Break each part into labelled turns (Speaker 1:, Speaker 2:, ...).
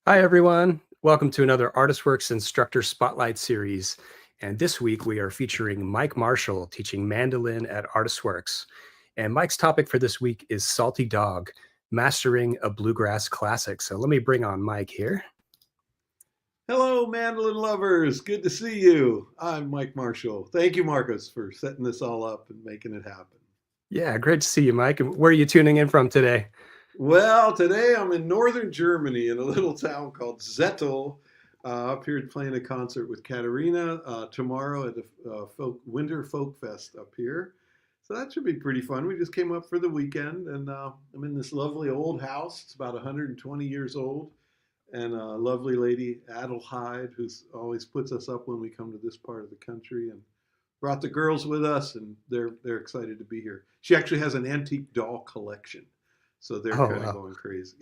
Speaker 1: Hi, everyone. Welcome to another ArtistWorks Instructor Spotlight series. And this week we are featuring Mike Marshall teaching mandolin at ArtistWorks. And Mike's topic for this week is Salty Dog, Mastering a Bluegrass Classic. So let me bring on Mike here.
Speaker 2: Hello, mandolin lovers. Good to see you. I'm Mike Marshall. Thank you, Marcus, for setting this all up and making it happen.
Speaker 1: Yeah, great to see you, Mike. And where are you tuning in from today?
Speaker 2: Well, today I'm in northern Germany in a little town called Zettel. Up here playing a concert with Katarina tomorrow at the Winter Folk Fest up here. So that should be pretty fun. We just came up for the weekend, and I'm in this lovely old house. It's about 120 years old, and a lovely lady, Adelheid, who always puts us up when we come to this part of the country, and brought the girls with us, and they're excited to be here. She actually has an antique doll collection, so they're
Speaker 1: Oh,
Speaker 2: kind of
Speaker 1: wow.
Speaker 2: going crazy.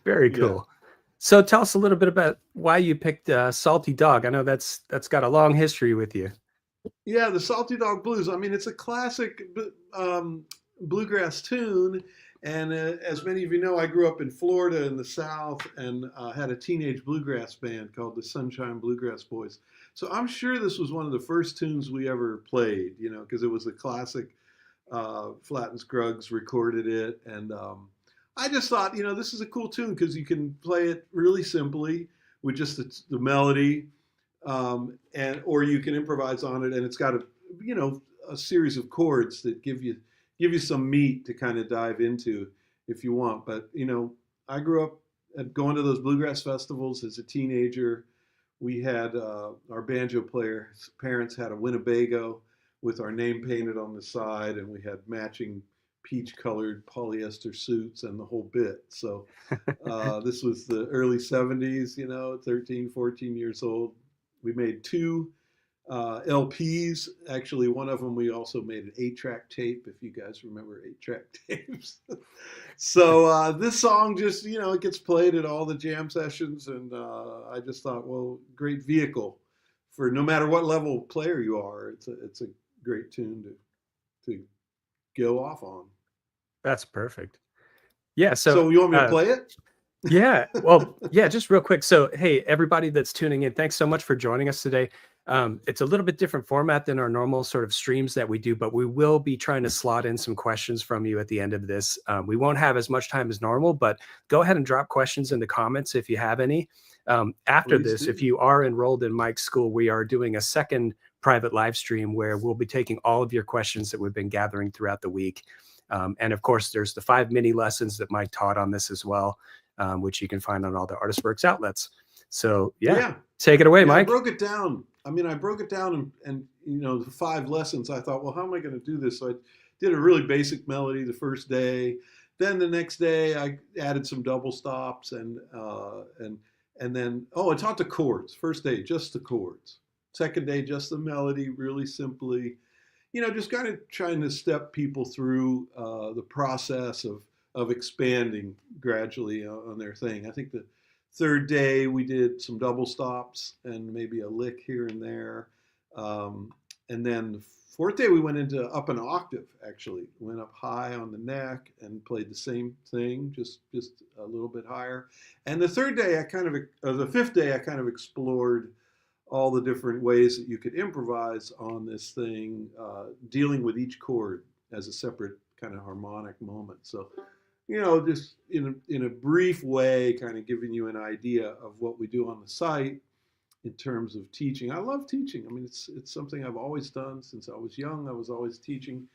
Speaker 1: Very
Speaker 2: Yeah.
Speaker 1: cool. So tell us a little bit about why you picked Salty Dog. I know that's got a long history with you.
Speaker 2: Yeah, the Salty Dog Blues. I mean, it's a classic bluegrass tune. And as many of you know, I grew up in Florida in the South and had a teenage bluegrass band called the Sunshine Bluegrass Boys. So I'm sure this was one of the first tunes we ever played, you know, because it was a classic. Flatt and Scruggs recorded it. And I just thought, you know, this is a cool tune because you can play it really simply with just the melody, and or you can improvise on it, and it's got a series of chords that give you some meat to kind of dive into if you want. But I grew up at going to those bluegrass festivals as a teenager. We had our banjo player's parents had a Winnebago with our name painted on the side, and we had matching peach colored polyester suits and the whole bit. So this was the early 70s, 13, 14 years old. We made two LPs. Actually, one of them we also made an 8-track tape, if you guys remember 8-track tapes. So this song just, it gets played at all the jam sessions. And I just thought, well, great vehicle for no matter what level player you are. It's a great tune to go off on.
Speaker 1: That's perfect. Yeah. So
Speaker 2: So you want me to play it?
Speaker 1: yeah. Well, yeah, just real quick. So, hey, everybody that's tuning in, thanks so much for joining us today. It's a little bit different format than our normal sort of streams that we do, but we will be trying to slot in some questions from you at the end of this. We won't have as much time as normal, but go ahead and drop questions in the comments if you have any. After
Speaker 2: Please
Speaker 1: this, if
Speaker 2: do.
Speaker 1: you are enrolled in Mike's school, we are doing a second private live stream where we'll be taking all of your questions that we've been gathering throughout the week. And of course, there's the 5 mini lessons that Mike taught on this as well, which you can find on all the ArtistWorks outlets. So yeah,
Speaker 2: Yeah.
Speaker 1: take it away,
Speaker 2: Yeah, I
Speaker 1: Mike.
Speaker 2: broke it down. I mean, I broke it down and the 5 lessons. I thought, well, how am I going to do this? So I did a really basic melody the first day. Then the next day, I added some double stops and then I taught the chords. First day, just the chords. Second day, just the melody, really simply. Just kind of trying to step people through the process of expanding gradually on their thing. I think the third day we did some double stops and maybe a lick here and there. And then the fourth day we went into up an octave, actually. Went up high on the neck and played the same thing, just a little bit higher. And the fifth day I kind of explored all the different ways that you could improvise on this thing, dealing with each chord as a separate kind of harmonic moment. So, just in a brief way, kind of giving you an idea of what we do on the site in terms of teaching. I love teaching. I mean, it's something I've always done since I was young. I was always teaching,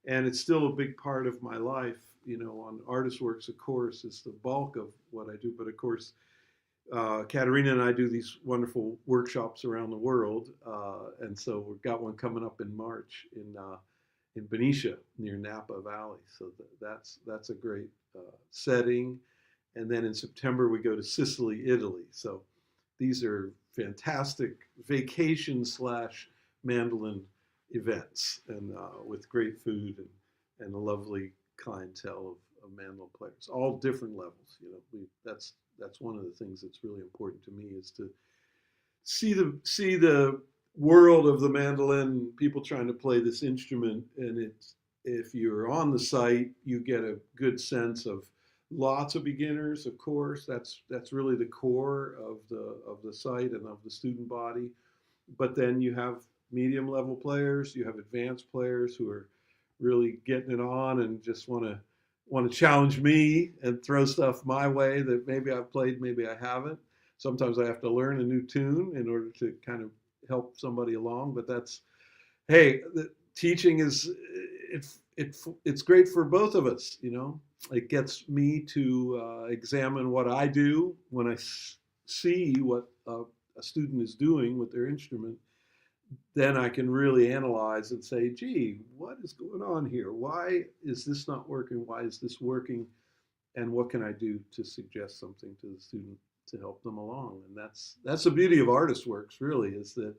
Speaker 2: and it's still a big part of my life. On ArtistWorks, of course, is the bulk of what I do. But of course, Katarina and I do these wonderful workshops around the world, and so we've got one coming up in March in Benicia near Napa Valley. So that's a great setting. And then in September we go to Sicily, Italy. So these are fantastic vacation slash mandolin events, and with great food and a lovely clientele of mandolin players, all different levels. That's one of the things that's really important to me is to see the world of the mandolin, people trying to play this instrument, and if you're on the site, you get a good sense Lots of beginners, of course. That's really the core of the site and of the student body. But then you have medium level players, you have advanced players who are really getting it on and just want to challenge me and throw stuff my way that maybe I've played, maybe I haven't. Sometimes I have to learn a new tune in order to kind of help somebody along. But that's, hey, the teaching is it's great for both of us. You know, it gets me to examine what I do when I see what a student is doing with their instrument. Then I can really analyze and say, gee, what is going on here? Why is this not working? Why is this working? And what can I do to suggest something to the student to help them along? And that's the beauty of ArtistWorks, really, is that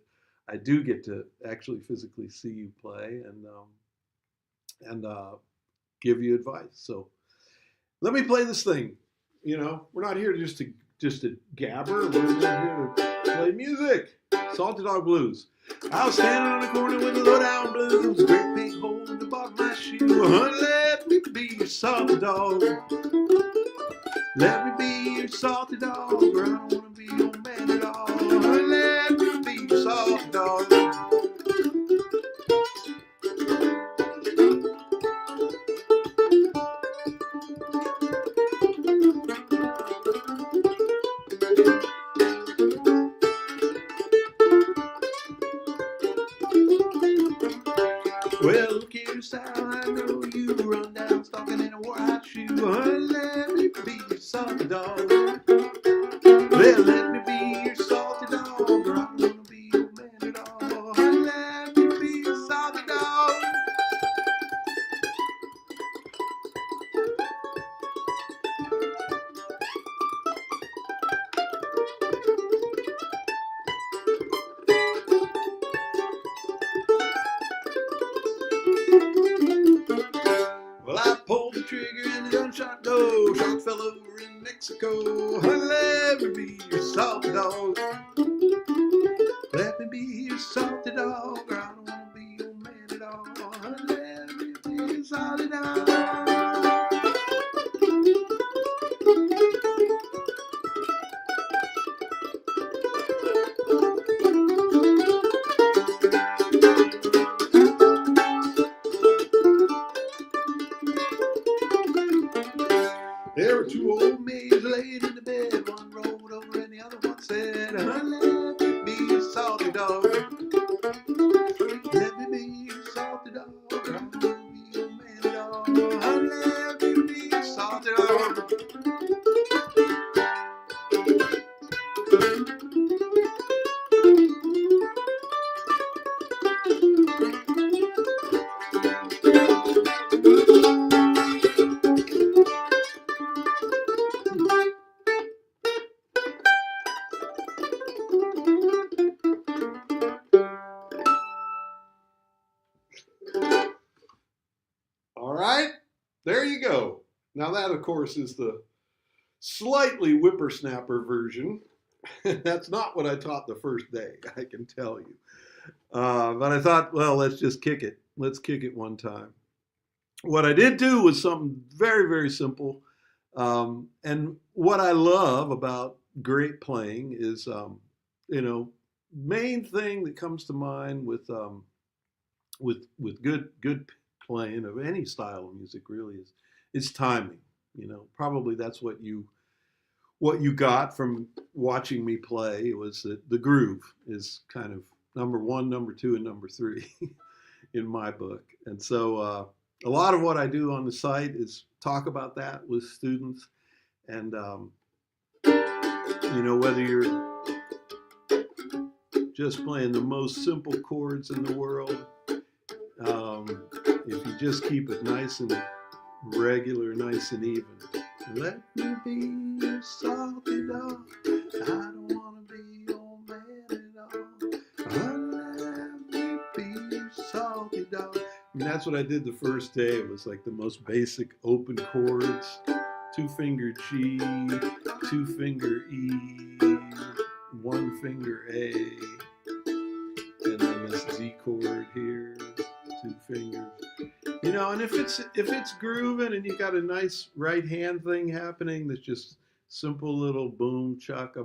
Speaker 2: I do get to actually physically see you play and give you advice. So let me play this thing. You know, we're not here just to gabber. We're here to play music. Salty Dog Blues. I was standing on the corner with a low down blues, great big hole in the bottom of my shoe. Let me be your salty dog. Let me be your salty dog, or I don't want to be your man at all. Let me be your salty dog. Well, look at your style, I know you run down, stalking in a wore-out shoe. Let me be your salty dog. Well, let me be your salty dog, or I don't want to be your man at all. Let me be your salty dog. Well, I pulled the trigger and the gunshot go. Shot fell over in Mexico. Let me be your salty dog. Let me be your salty dog, or I don't want to be your man at all. Let me be your salty dog. There were two old maids laying in the bed. One rolled over and the other one said, let me be your salty dog. Let me be your salty dog, or I don't want to be your man at all. Let me be your salty dog. All right, there you go. Now that, of course, is the slightly whippersnapper version. That's not what I taught the first day, I can tell you. But I thought, well, let's just kick it. Let's kick it one time. What I did do was something very, very simple. And what I love about great playing is, you know, main thing that comes to mind with good playing of any style of music really is timing. You know, probably that's what you got from watching me play. It was that the groove is kind of number one, number two, and number three in my book. And so a lot of what I do on the site is talk about that with students. And you know, whether you're just playing the most simple chords in the world, if you just keep it nice and regular, nice and even. Let me be your salty dog. I don't want to be your man at all. Let me be your salty dog. I mean, that's what I did the first day. It was like the most basic open chords. 2-finger G, 2-finger E, 1-finger A, and then this Z chord here, 2 fingers. You know, and if it's grooving and you got a nice right hand thing happening that's just simple little boom chaka,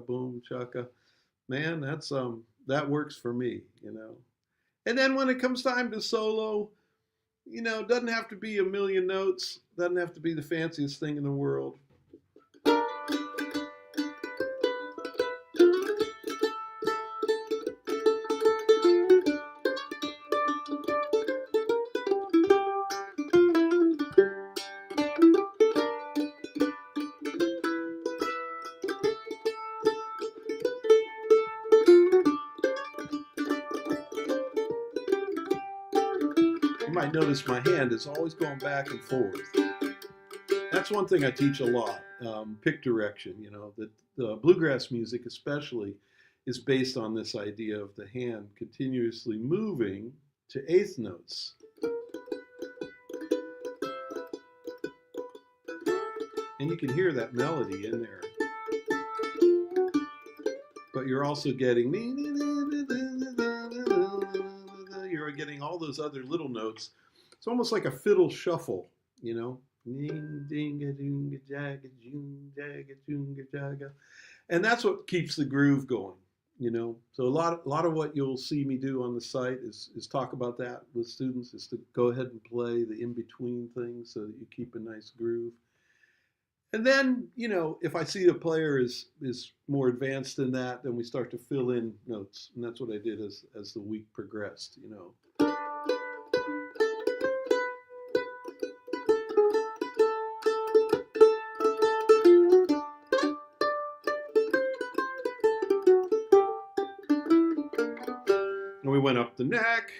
Speaker 2: man, that works for me, you know. And then when it comes time to solo, you know, it doesn't have to be a million notes, doesn't have to be the fanciest thing in the world. You might notice my hand is always going back and forth. That's one thing I teach a lot, pick direction. You know, that the bluegrass music especially is based on this idea of the hand continuously moving to eighth notes. And you can hear that melody in there. But you're also getting, you're getting all those other little notes. It's almost like a fiddle shuffle, you know. And that's what keeps the groove going, you know. So a lot of what you'll see me do on the site is talk about that with students, is to go ahead and play the in-between things so that you keep a nice groove. And then, you know, if I see the player is more advanced than that, then we start to fill in notes. And that's what I did as the week progressed, you know. And we went up the neck.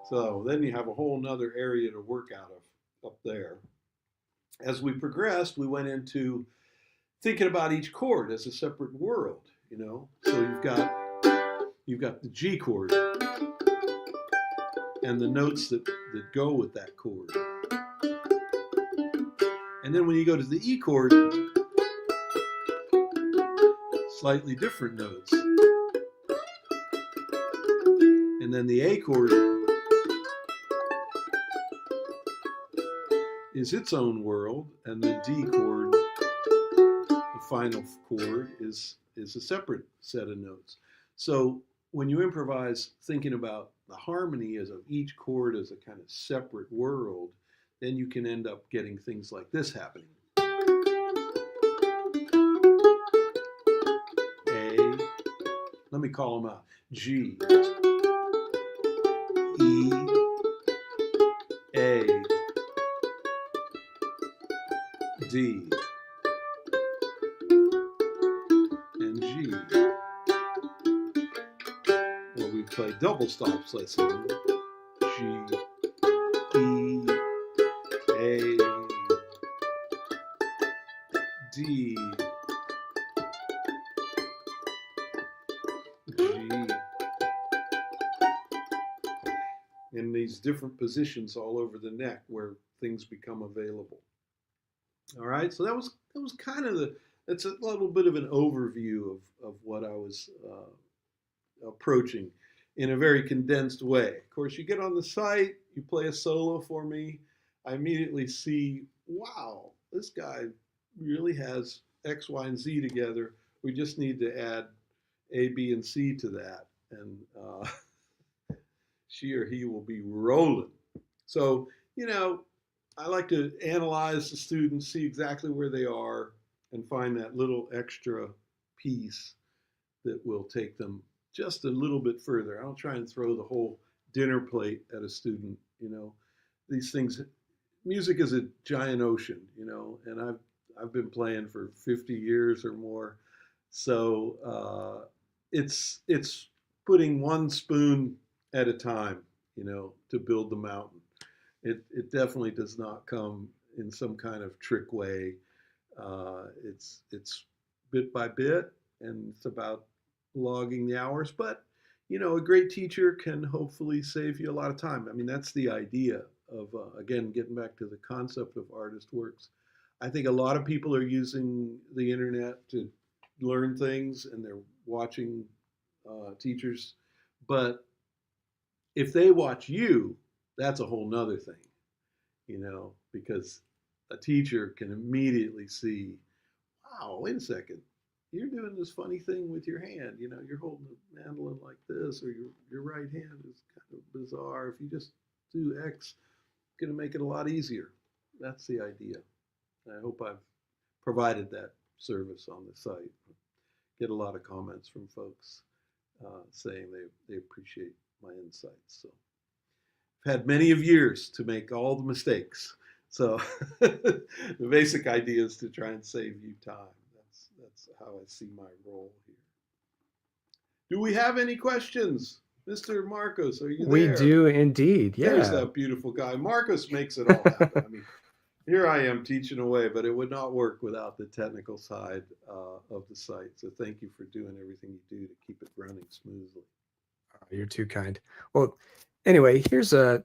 Speaker 2: So then you have a whole nother area to work out of up there. As we progressed, we went into thinking about each chord as a separate world, you know. So you've got the G chord and the notes that go with that chord. And then when you go to the E chord, slightly different notes. And then the A chord is its own world, and the D chord, the final chord, is a separate set of notes. So when you improvise thinking about the harmony as of each chord as a kind of separate world, then you can end up getting things like this happening. A, let me call them out. G, E, A, D, and G. Well, we play double stops, let's say. G, E, A, D, G. In these different positions all over the neck where things become available. All right, so that was kind of that's a little bit of an overview of what I was approaching in a very condensed way. Of course, you get on the site, you play a solo for me, I immediately see, wow, this guy really has X, Y, and Z together. We just need to add A, B, and C to that, and she or he will be rolling. So, you know, I like to analyze the students, see exactly where they are, and find that little extra piece that will take them just a little bit further. I don't try and throw the whole dinner plate at a student, you know. These things, music is a giant ocean, you know, and I've been playing for 50 years or more. So it's putting one spoon at a time, you know, to build the mountain. It definitely does not come in some kind of trick way. It's bit by bit, and it's about logging the hours. But, you know, a great teacher can hopefully save you a lot of time. I mean, that's the idea again, getting back to the concept of ArtistWorks. I think a lot of people are using the internet to learn things, and they're watching teachers. But if they watch you, that's a whole nother thing, because a teacher can immediately see, wow, wait a second, you're doing this funny thing with your hand. You're holding a mandolin like this, or your right hand is kind of bizarre. If you just do X, it's going to make it a lot easier. That's the idea. I hope I've provided that service on the site. Get a lot of comments from folks saying they appreciate my insights. So I've had many of years to make all the mistakes. So the basic idea is to try and save you time. That's how I see my role here. Do we have any questions? Mr. Marcos, are you there?
Speaker 1: We do indeed, yeah.
Speaker 2: There's that beautiful guy. Marcos makes it all happen. I mean, here I am teaching away, but it would not work without the technical side of the site. So thank you for doing everything you do to keep it running smoothly.
Speaker 1: Oh, you're too kind. Well, anyway,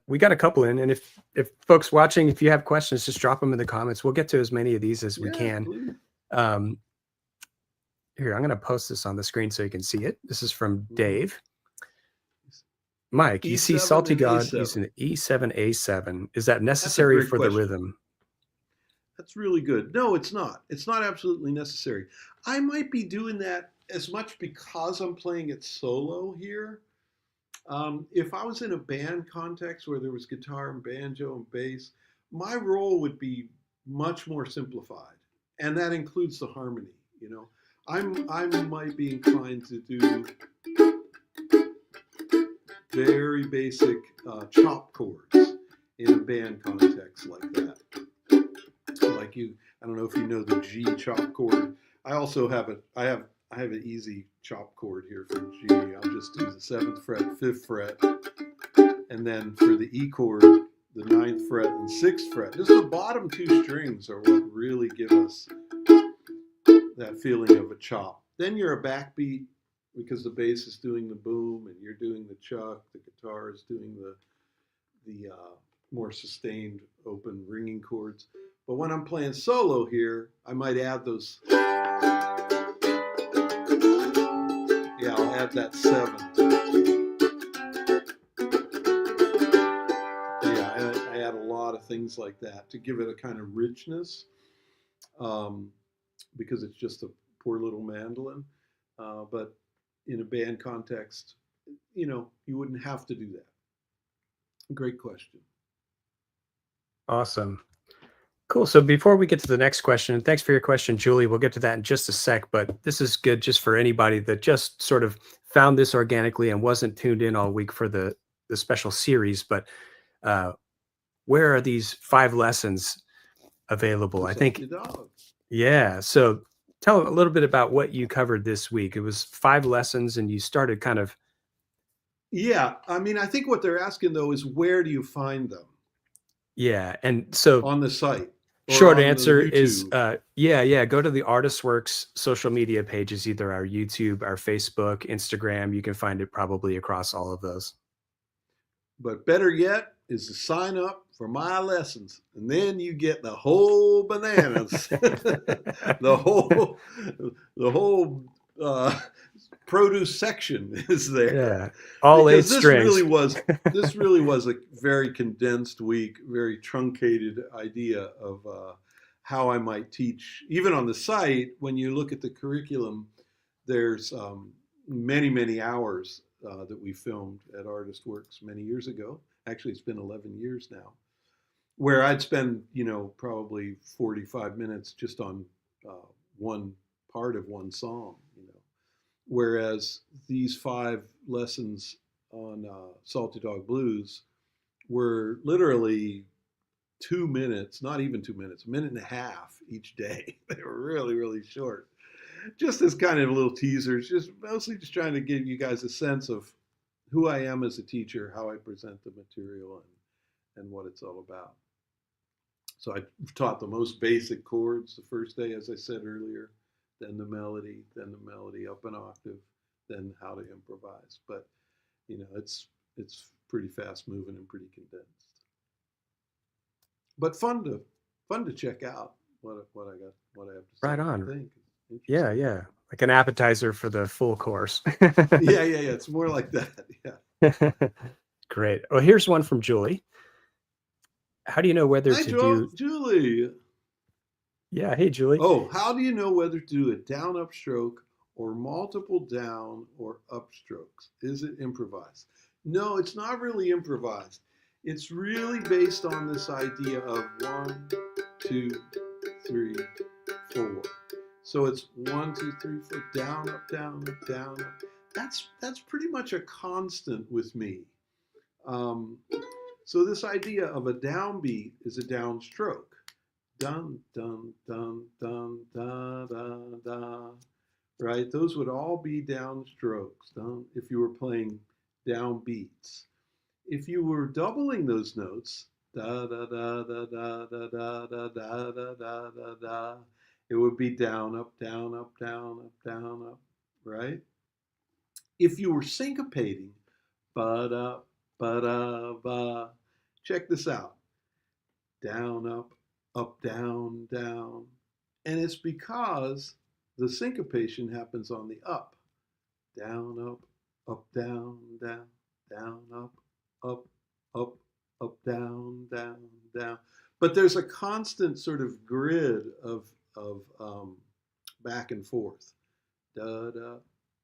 Speaker 1: we got a couple in, and if folks watching, if you have questions, just drop them in the comments. We'll get to as many of these as we can.
Speaker 2: Please.
Speaker 1: Here, I'm going to post this on the screen so you can see it. This is from Dave. Mike, you see Salty God using the E7A7. Is that necessary for the rhythm?
Speaker 2: That's really good. No, it's not. It's not absolutely necessary. I might be doing that as much because I'm playing it solo here. If I was in a band context where there was guitar and banjo and bass, my role would be much more simplified, and that includes the harmony. I might be inclined to do very basic chop chords in a band context like that. Like I don't know if you know the G chop chord. I also have I have an easy chop chord here for G. I'll just do the 7th fret, 5th fret, and then for the E chord, the 9th fret and 6th fret. Just the bottom 2 strings are what really give us that feeling of a chop. Then you're a backbeat because the bass is doing the boom and you're doing the chuck. The guitar is doing the more sustained, open, ringing chords. But when I'm playing solo here, I might add those. Yeah, I'll add that 7. Yeah, I add a lot of things like that to give it a kind of richness, because it's just a poor little mandolin. But in a band context, you wouldn't have to do that. Great question.
Speaker 1: Awesome. Cool. So before we get to the next question, thanks for your question, Julie. We'll get to that in just a sec, but this is good just for anybody that just sort of found this organically and wasn't tuned in all week for the special series. But where are these 5 lessons available? I think. Yeah. So tell a little bit about what you covered this week. It was 5 lessons, and you started kind of.
Speaker 2: Yeah. I mean, I think what they're asking, though, is where do you find them?
Speaker 1: Yeah. And so
Speaker 2: on the site.
Speaker 1: Short answer is, go to the ArtistWorks social media pages, either our YouTube, our Facebook, Instagram. You can find it probably across all of those.
Speaker 2: But better yet is to sign up for my lessons, and then you get the whole bananas, the whole produce section is there.
Speaker 1: Yeah, all because 8 strings.
Speaker 2: This really was a very condensed week, very truncated idea of how I might teach. Even on the site, when you look at the curriculum, there's many hours that we filmed at ArtistWorks many years ago. Actually, it's been 11 years now, where I'd spend, probably 45 minutes just on one part of one song, Whereas these 5 lessons on Salty Dog Blues were literally 2 minutes, not even 2 minutes, 1.5 minutes each day. They were really, really short. Just as kind of little teasers, mostly just trying to give you guys a sense of who I am as a teacher, how I present the material, and what it's all about. So I taught the most basic chords the first day, as I said earlier, then the melody up an octave, then how to improvise. But, it's pretty fast moving and pretty condensed. but fun to check out what I got, what I have to say.
Speaker 1: Right on.
Speaker 2: I think.
Speaker 1: Yeah, yeah. Like an appetizer for the full course.
Speaker 2: Yeah. It's more like that. Yeah.
Speaker 1: Great. Well, here's one from Julie. How do you know whether
Speaker 2: Hi,
Speaker 1: to do...
Speaker 2: Julie.
Speaker 1: Yeah, hey, Julie.
Speaker 2: Oh, how do you know whether to do a down-up stroke or multiple down or up strokes? Is it improvised? No, it's not really improvised. It's really based on this idea of 1, 2, 3, 4. So it's 1, 2, 3, 4, down, up, down, up, down, up. That's pretty much a constant with me. So this idea of a downbeat is a downstroke. Dun, dun, dun, dun, da, da, da. Right? Those would all be downstrokes if you were playing downbeats. If you were doubling those notes, da, da, da, da, da, da, da, da, da, da, da, da, da, it would be down, up, down, up, down, up, down, up, right? If you were syncopating, ba-da, ba-da, ba, check this out. Down, up, down, down. And it's because the syncopation happens on the up. Down, up, down, down, down, up, down, down, down. But there's a constant sort of grid of back and forth. Da, da,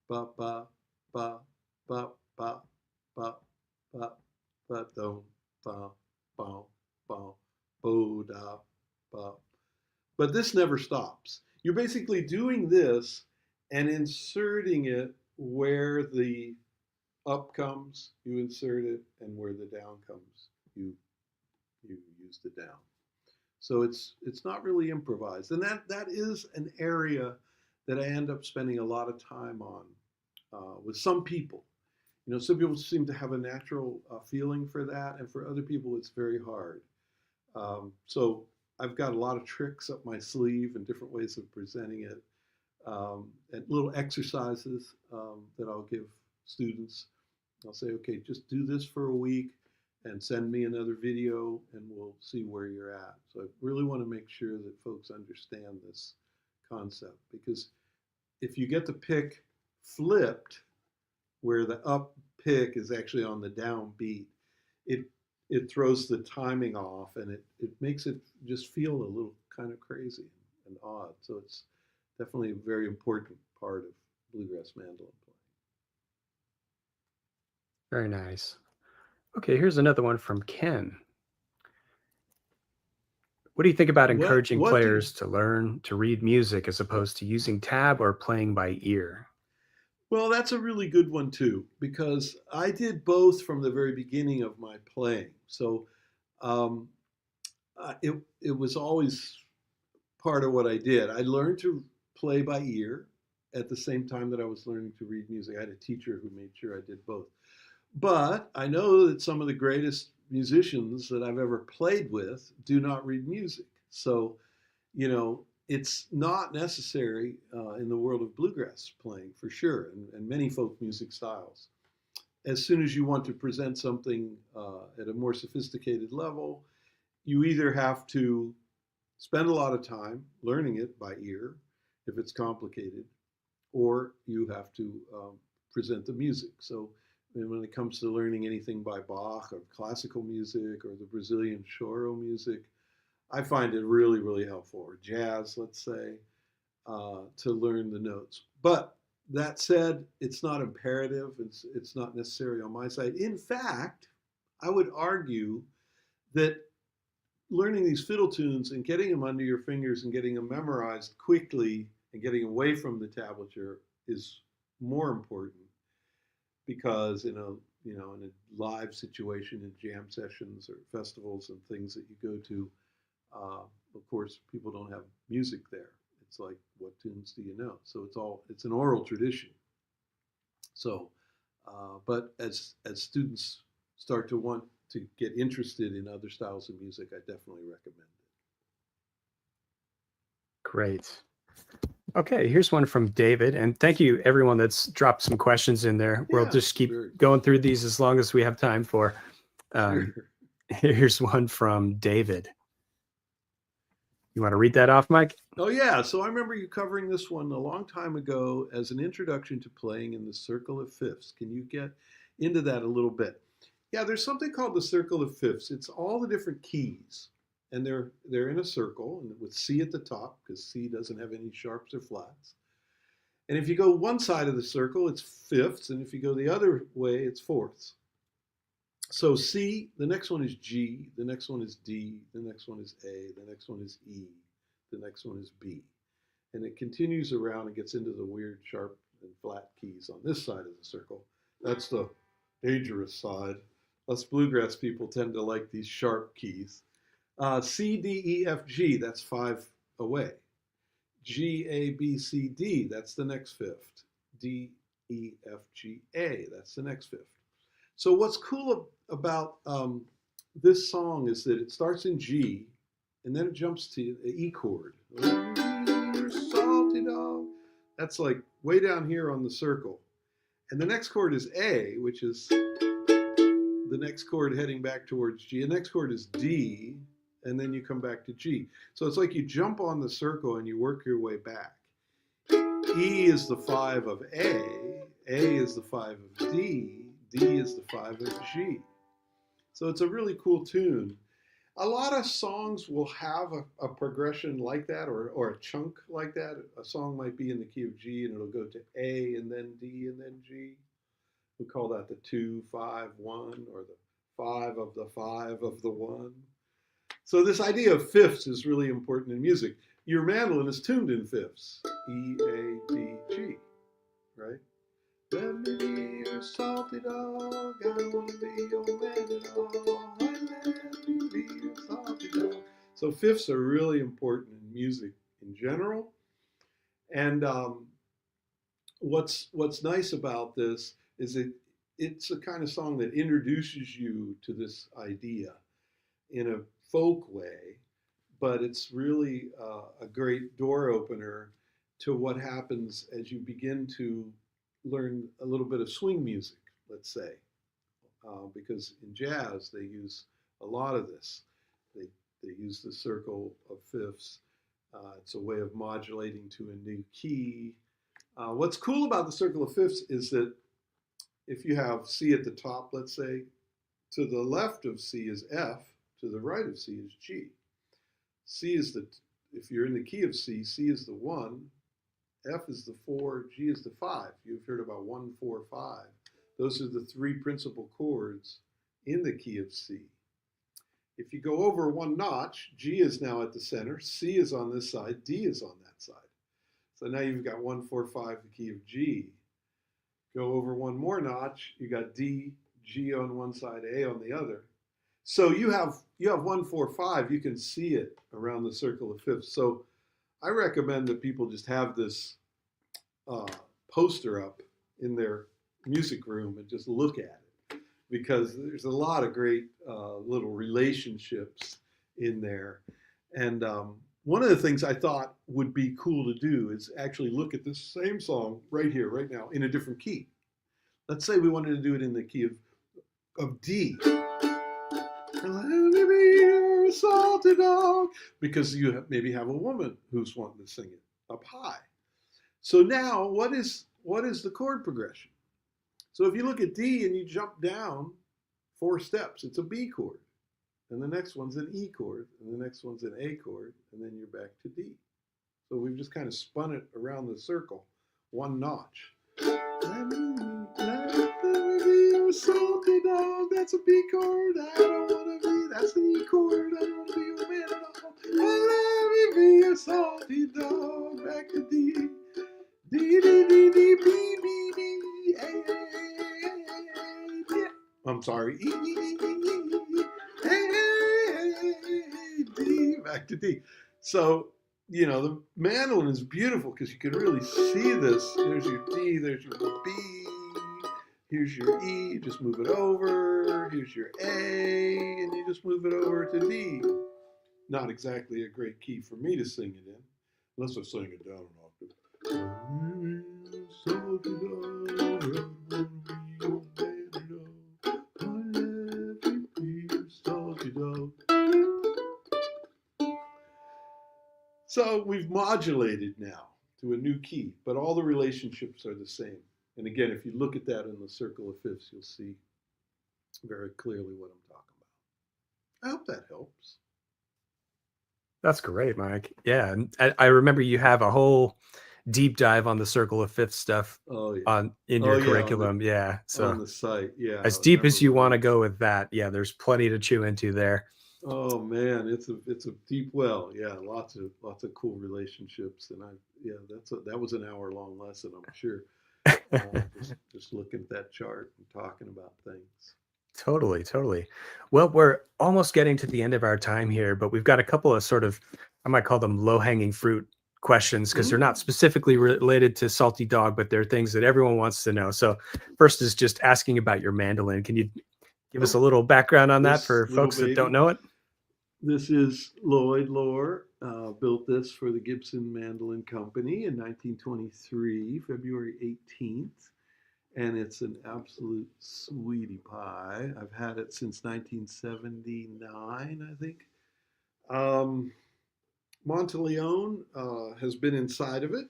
Speaker 2: ba, ba, ba, ba, ba, ba, ba, ba, dum, ba, ba, ba, bo, da, ba. But this never stops. You're basically doing this and inserting it where the up comes, you insert it, and where the down comes, you use the down. So it's not really improvised, and that is an area that I end up spending a lot of time on with some people. You know, some people seem to have a natural feeling for that, and for other people, it's very hard. So I've got a lot of tricks up my sleeve and different ways of presenting it, and little exercises that I'll give students. I'll say, okay, just do this for a week and send me another video and we'll see where you're at. So I really want to make sure that folks understand this concept, because if you get the pick flipped, where the up pick is actually on the down beat, it throws the timing off, and it makes it just feel a little kind of crazy and odd. So it's definitely a very important part of bluegrass mandolin playing.
Speaker 1: Very nice. Okay, here's another one from Ken. What do you think about encouraging players to learn to read music as opposed to using tab or playing by ear?
Speaker 2: Well, that's a really good one too, because I did both from the very beginning of my playing. So it was always part of what I did. I learned to play by ear at the same time that I was learning to read music. I had a teacher who made sure I did both. But I know that some of the greatest musicians that I've ever played with do not read music. So, you know, it's not necessary in the world of bluegrass playing, for sure, and many folk music styles. As soon as you want to present something at a more sophisticated level, you either have to spend a lot of time learning it by ear, if it's complicated, or you have to present the music. So when it comes to learning anything by Bach or classical music or the Brazilian choro music, I find it really, really helpful, or jazz, let's say, to learn the notes. But that said, it's not imperative. It's not necessary on my side. In fact, I would argue that learning these fiddle tunes and getting them under your fingers and getting them memorized quickly and getting away from the tablature is more important, because in a live situation, in jam sessions or festivals and things that you go to, of course, people don't have music there. It's like, what tunes do you know? So it's an oral tradition. So, but as students start to want to get interested in other styles of music, I definitely recommend it.
Speaker 1: Great. Okay, here's one from David, and thank you everyone that's dropped some questions in there. We'll just keep going through these as long as we have time for.
Speaker 2: Sure.
Speaker 1: Here's one from David. You want to read that off, Mike?
Speaker 2: Oh yeah, so I remember you covering this one a long time ago as an introduction to playing in the circle of fifths. Can you get into that a little bit? Yeah, there's something called the circle of fifths. It's all the different keys, and they're in a circle, and with C at the top, because C doesn't have any sharps or flats. And if you go one side of the circle, it's fifths, and if you go the other way, it's fourths. So C, the next one is G, the next one is D, the next one is A, the next one is E, the next one is B. And it continues around and gets into the weird sharp and flat keys on this side of the circle. That's the dangerous side. Us bluegrass people tend to like these sharp keys. C, D, E, F, G, that's 5 away. G, A, B, C, D, that's the next fifth. D, E, F, G, A, that's the next fifth. So what's cool about this song is that it starts in G, and then it jumps to the E chord. You're salty dog. That's like way down here on the circle. And the next chord is A, which is the next chord heading back towards G. The next chord is D, and then you come back to G. So it's like you jump on the circle and you work your way back. E is the 5 of A is the 5 of D, D is the 5 of G. So it's a really cool tune. A lot of songs will have a progression like that, or a chunk like that. A song might be in the key of G and it'll go to A and then D and then G. We call that the 2, 5, 1, or the 5 of the 5 of the 1. So this idea of fifths is really important in music. Your mandolin is tuned in fifths. E, A, D, G, right? Let me be your salty dog, I want to be your mandolin. Let me be your salty dog. So fifths are really important in music in general. And what's nice about this is that it's a kind of song that introduces you to this idea in a folk way, but it's really a great door opener to what happens as you begin to learn a little bit of swing music, let's say, because in jazz they use a lot of this. They use the circle of fifths. It's a way of modulating to a new key. What's cool about the circle of fifths is that if you have C at the top, let's say, to the left of C is F, to the right of C is G. C is if you're in the key of C, C is the 1, F is the 4, G is the 5. You've heard about 1, 4, 5. Those are the 3 principal chords in the key of C. If you go over 1 notch, G is now at the center, C is on this side, D is on that side. So now you've got 1, 4, 5, the key of G. Go over 1 more notch, you got D, G on one side, A on the other. So you have 1, 4, 5, you can see it around the circle of fifths. So I recommend that people just have this poster up in their music room and just look at it, because there's a lot of great little relationships in there. And one of the things I thought would be cool to do is actually look at this same song right here, right now, in a different key. Let's say we wanted to do it in the key of D. Let me be your salty dog, because you maybe have a woman who's wanting to sing it up high. So now, what is the chord progression? So if you look at D and you jump down 4 steps, it's a B chord, and the next one's an E chord, and the next one's an A chord, and then you're back to D. So we've just kind of spun it around the circle 1 notch. Let me be your salty dog. That's a B chord. I don't want to be. That's an E chord. I don't want to be your man at all. Let me be your salty dog. Back to D. D, D, D, D, B, B, B, A, A, A, D. I'm sorry. E, E, E, E, A, D. Back to D. So, you know, the mandolin is beautiful because you can really see this. There's your D, there's your B, here's your E, just move it over, here's your A, and you just move it over to D. Not exactly a great key for me to sing it in, unless I sing it down an octave. So we've modulated now to a new key, but all the relationships are the same. And again, if you look at that in the circle of fifths, you'll see very clearly what I'm talking about. I hope that helps.
Speaker 1: That's great, Mike. Yeah, and I remember you have a whole deep dive on the circle of fifth stuff
Speaker 2: Oh yeah.
Speaker 1: on in
Speaker 2: Oh
Speaker 1: your
Speaker 2: yeah,
Speaker 1: curriculum. Yeah,
Speaker 2: on
Speaker 1: so
Speaker 2: the site. Yeah,
Speaker 1: as
Speaker 2: it
Speaker 1: deep
Speaker 2: never
Speaker 1: as you want to
Speaker 2: runs.
Speaker 1: go with that, yeah, there's plenty to chew into there.
Speaker 2: Oh man, it's a deep well. Yeah, lots of cool relationships, and that was an hour long lesson, I'm sure. Just looking at that chart and talking about things.
Speaker 1: Totally, totally. Well, we're almost getting to the end of our time here, but we've got a couple of sort of, I might call them low-hanging fruit questions because they're not
Speaker 2: Mm.
Speaker 1: specifically related to Salty Dog, but they're things that everyone wants to know. So first is just asking about your mandolin. Can you give us
Speaker 2: Oh,
Speaker 1: a little background on that
Speaker 2: this
Speaker 1: for
Speaker 2: little
Speaker 1: folks that don't
Speaker 2: baby.
Speaker 1: know it?
Speaker 2: This is Lloyd Lohr. Built this for the Gibson Mandolin Company in 1923, February 18th. And it's an absolute sweetie pie. I've had it since 1979, I think. Um, Monteleone has been inside of it,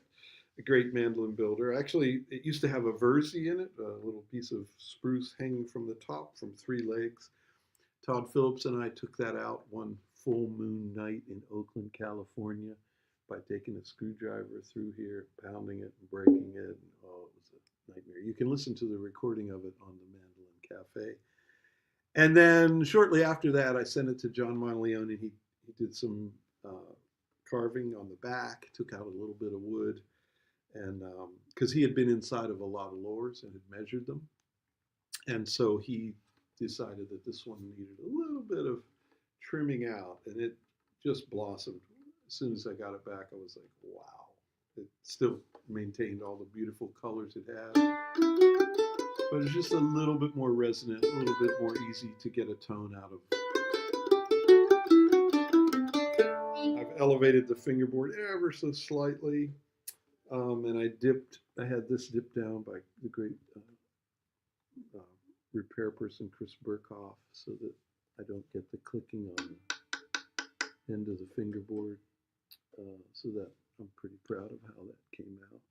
Speaker 2: a great mandolin builder. Actually, it used to have a Verzi in it, a little piece of spruce hanging from the top from three legs. Todd Phillips and I took that out one full moon night in Oakland, California, by taking a screwdriver through here, pounding it and breaking it. And, oh, it was a nightmare. You can listen to the recording of it on the Mandolin Cafe. And then shortly after that, I sent it to John Monteleone, and he did some carving on the back, took out a little bit of wood, and because he had been inside of a lot of Lohrs and had measured them, and so he decided that this one needed a little bit of trimming out, and it just blossomed. As soon as I got it back, I was like, wow. It still maintained all the beautiful colors it had, but it's just a little bit more resonant, a little bit more easy to get a tone out of. I've elevated the fingerboard ever so slightly, and I had this dipped down by the great repair person, Chris Burkhoff, so that I don't get the clicking on the end of the fingerboard, so that I'm pretty proud of how that came out.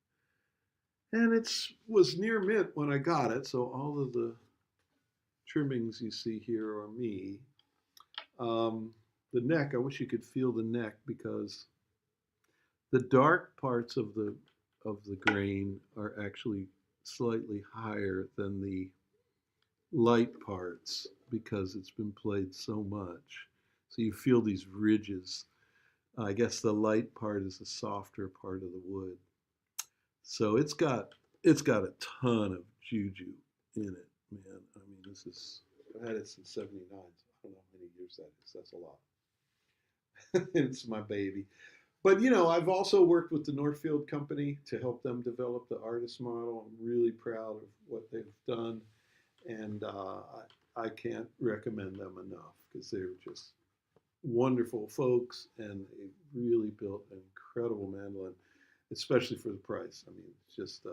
Speaker 2: And it was near mint when I got it, so all of the trimmings you see here are me. The neck, I wish you could feel the neck, because the dark parts of the grain are actually slightly higher than the light parts because it's been played so much. So you feel these ridges. I guess the light part is the softer part of the wood. So it's got a ton of juju in it, man. I mean, I've had it since '79. So I don't know how many years that is. That's a lot. It's my baby. But I've also worked with the Northfield Company to help them develop the artist model. I'm really proud of what they've done, and I can't recommend them enough because they're just wonderful folks, and they really built an incredible mandolin, especially for the price. I mean, it's just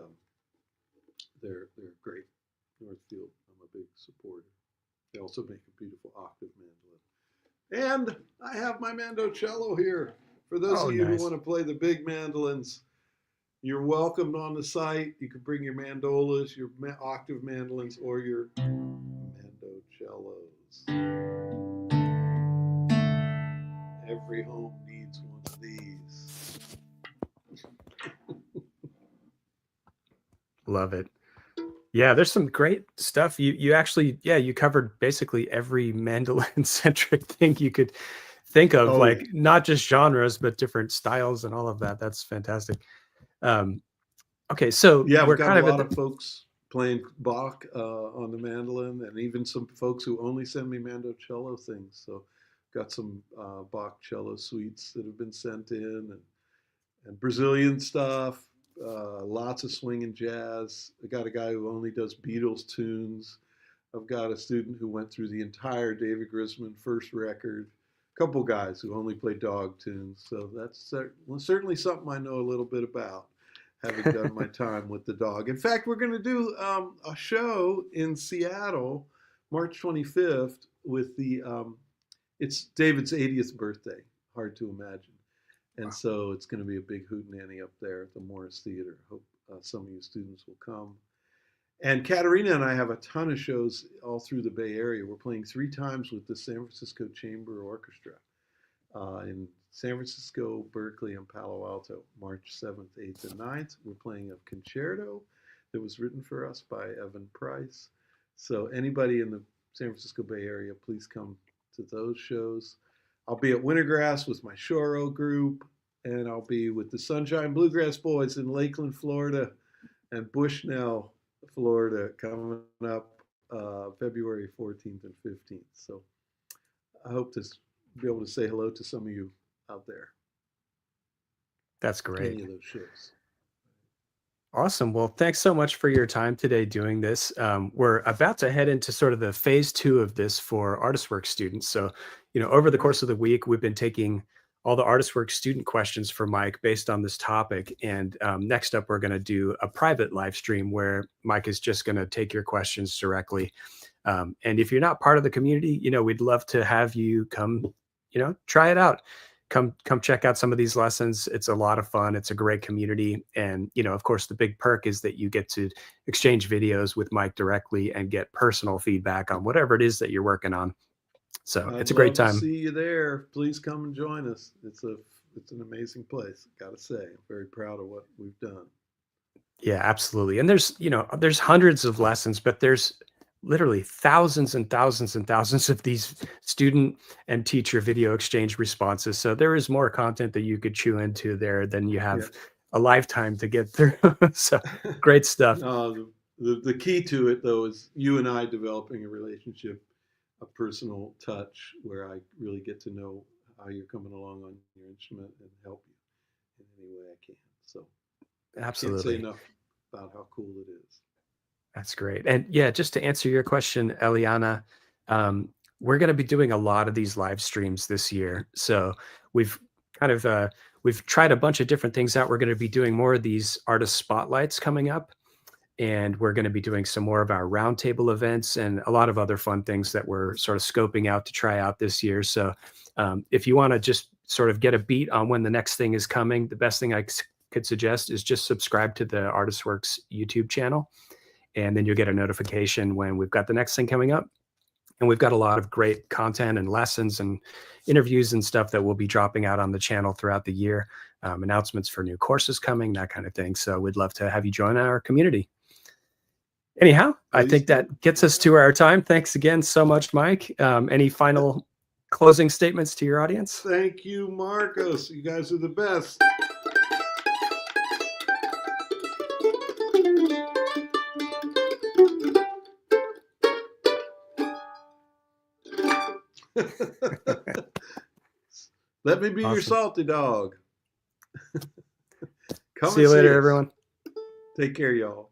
Speaker 2: they're great. Northfield, I'm a big supporter. They also make a beautiful octave mandolin, and I have my mandocello here. For those
Speaker 1: Oh,
Speaker 2: of you who
Speaker 1: nice.
Speaker 2: want to play the big mandolins, you're welcome on the site. You can bring your mandolas, your octave mandolins, or your mandocellos. Every home needs one of these.
Speaker 1: Love it. Yeah, there's some great stuff. You actually, yeah, you covered basically every mandolin centric thing you could think of,
Speaker 2: Oh yeah.
Speaker 1: like not just genres, but different styles and all of that. That's fantastic. Um, okay, so
Speaker 2: Yeah, we've
Speaker 1: we're
Speaker 2: got a
Speaker 1: kind of at
Speaker 2: lot
Speaker 1: the,
Speaker 2: of folks playing Bach on the mandolin, and even some folks who only send me mandocello things. So, got some Bach cello suites that have been sent in, and Brazilian stuff. Lots of swing and jazz. I got a guy who only does Beatles tunes. I've got a student who went through the entire David Grisman first record. A couple guys who only play dog tunes. So that's certainly something I know a little bit about, having done my time with the dog. In fact, we're going to do a show in Seattle, March 25th, with it's David's 80th birthday. Hard to imagine. And so it's going to be a big hootenanny up there at the Morris Theater. Hope some of you students will come. And Katerina and I have a ton of shows all through the Bay Area. We're playing 3 times with the San Francisco Chamber Orchestra in San Francisco, Berkeley, and Palo Alto, March 7th, 8th, and 9th. We're playing a concerto that was written for us by Evan Price. So anybody in the San Francisco Bay Area, please come to those shows. I'll be at Wintergrass with my Shoro group, and I'll be with the Sunshine Bluegrass Boys in Lakeland, Florida, and Bushnell, Florida, coming up February 14th and 15th. So I hope to be able to say hello to some of you out there.
Speaker 1: That's great.
Speaker 2: Any of those shows.
Speaker 1: Awesome. Well, thanks so much for your time today doing this. We're about to head into sort of the phase 2 of this for ArtistWorks students. So, over the course of the week, we've been taking all the ArtistWorks student questions for Mike based on this topic. And next up, we're going to do a private live stream where Mike is just going to take your questions directly. And if you're not part of the community, we'd love to have you come, try it out. Come check out some of these lessons. It's a lot of fun. It's a great community. And, of course, the big perk is that you get to exchange videos with Mike directly and get personal feedback on whatever it is that you're working on. So it's a great time.
Speaker 2: I'd love to see you there. Please come and join us. It's an amazing place. Gotta say, I'm very proud of what we've done.
Speaker 1: Yeah, absolutely. And there's hundreds of lessons, but there's literally thousands and thousands and thousands of these student and teacher video exchange responses. So there is more content that you could chew into there than you have a lifetime to get through. So great stuff.
Speaker 2: The key to it, though, is you and I developing a relationship, a personal touch where I really get to know how you're coming along on your instrument and help you in any way I can. So
Speaker 1: absolutely.
Speaker 2: I can't say enough about how cool it is.
Speaker 1: That's great. And yeah, just to answer your question, Eliana, we're going to be doing a lot of these live streams this year. So we've kind of, we've tried a bunch of different things out. We're going to be doing more of these artist spotlights coming up. And we're going to be doing some more of our roundtable events and a lot of other fun things that we're sort of scoping out to try out this year. So if you want to just sort of get a beat on when the next thing is coming, the best thing I could suggest is just subscribe to the ArtistWorks YouTube channel. And then you'll get a notification when we've got the next thing coming up. And we've got a lot of great content and lessons and interviews and stuff that we'll be dropping out on the channel throughout the year. Announcements for new courses coming, that kind of thing. So we'd love to have you join our community. Anyhow, I think that gets us to our time. Thanks again so much, Mike. Any final closing statements to your audience?
Speaker 2: Thank you, Marcos. You guys are the best. Let me be your salty dog.
Speaker 1: See you later, everyone.
Speaker 2: Take care, y'all.